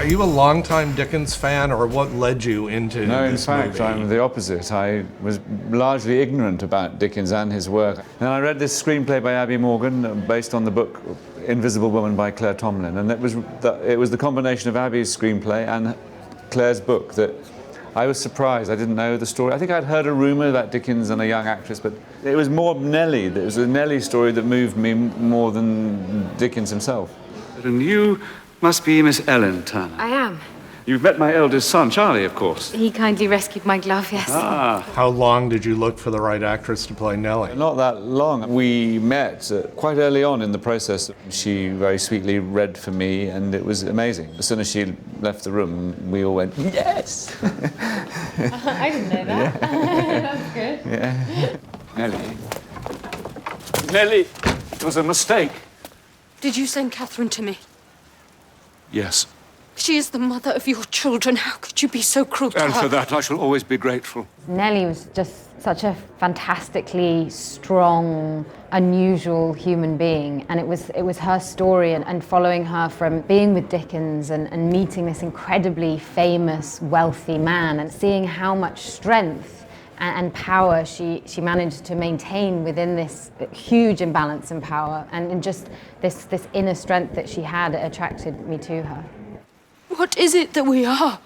you a longtime Dickens fan, or what led you into No, in this fact, movie? I'm the opposite. I was largely ignorant about Dickens and his work. And I read this screenplay by Abby Morgan, based on the book Invisible Woman by Claire Tomlin. And it was the combination of Abby's screenplay and Claire's book that I was surprised. I didn't know the story. I think I'd heard a rumour about Dickens and a young actress, but it was more Nellie. It was a Nellie story that moved me more than Dickens himself. And you must be Miss Ellen Turner. I am. You've met my eldest son, Charlie, of course. He kindly rescued my glove, yes. Ah. How long did you look for the right actress to play Nellie? Not that long. We met quite early on in the process. She very sweetly read for me, and it was amazing. As soon as she left the room, we all went, yes! I didn't know that. That's good. Yeah. Nellie. Nellie, it was a mistake. Did you send Catherine to me? Yes. She is the mother of your children. How could you be so cruel to And her? for that, I shall always be grateful. Nellie was just such a fantastically strong, unusual human being, and it was her story, and following her from being with Dickens and meeting this incredibly famous, wealthy man, and seeing how much strength and power she managed to maintain within this huge imbalance in power, and just this inner strength that she had attracted me to her. What is it that we are?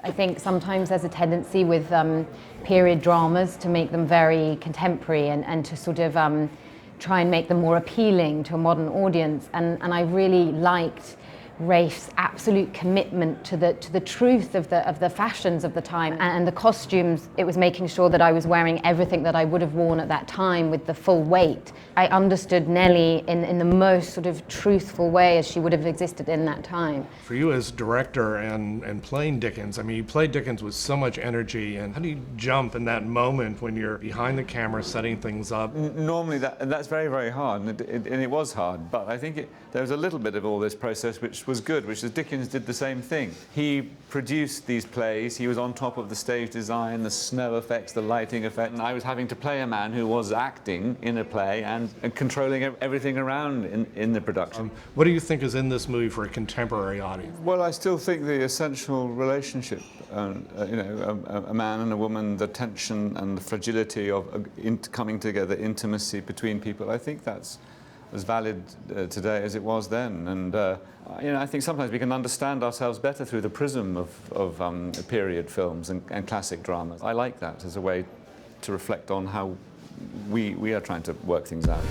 I think sometimes there's a tendency with period dramas to make them very contemporary and to sort of try and make them more appealing to a modern audience. And I really liked Rafe's absolute commitment to the truth of the fashions of the time and the costumes. It was making sure that I was wearing everything that I would have worn at that time with the full weight. I understood Nellie in the most sort of truthful way as she would have existed in that time. For you as director and playing Dickens, I mean, you play Dickens with so much energy, and how do you jump in that moment when you're behind the camera setting things up? Normally that's very, very hard, and it was hard, but I think there was a little bit of all this process which was good, which is Dickens did the same thing. He produced these plays, he was on top of the stage design, the snow effects, the lighting effect, and I was having to play a man who was acting in a play and controlling everything around in the production. What do you think is in this movie for a contemporary audience? Well, I still think the essential relationship, a man and a woman, the tension and the fragility of coming together, intimacy between people, I think that's as valid today as it was then. And I think sometimes we can understand ourselves better through the prism of period films and classic dramas. I like that as a way to reflect on how we are trying to work things out.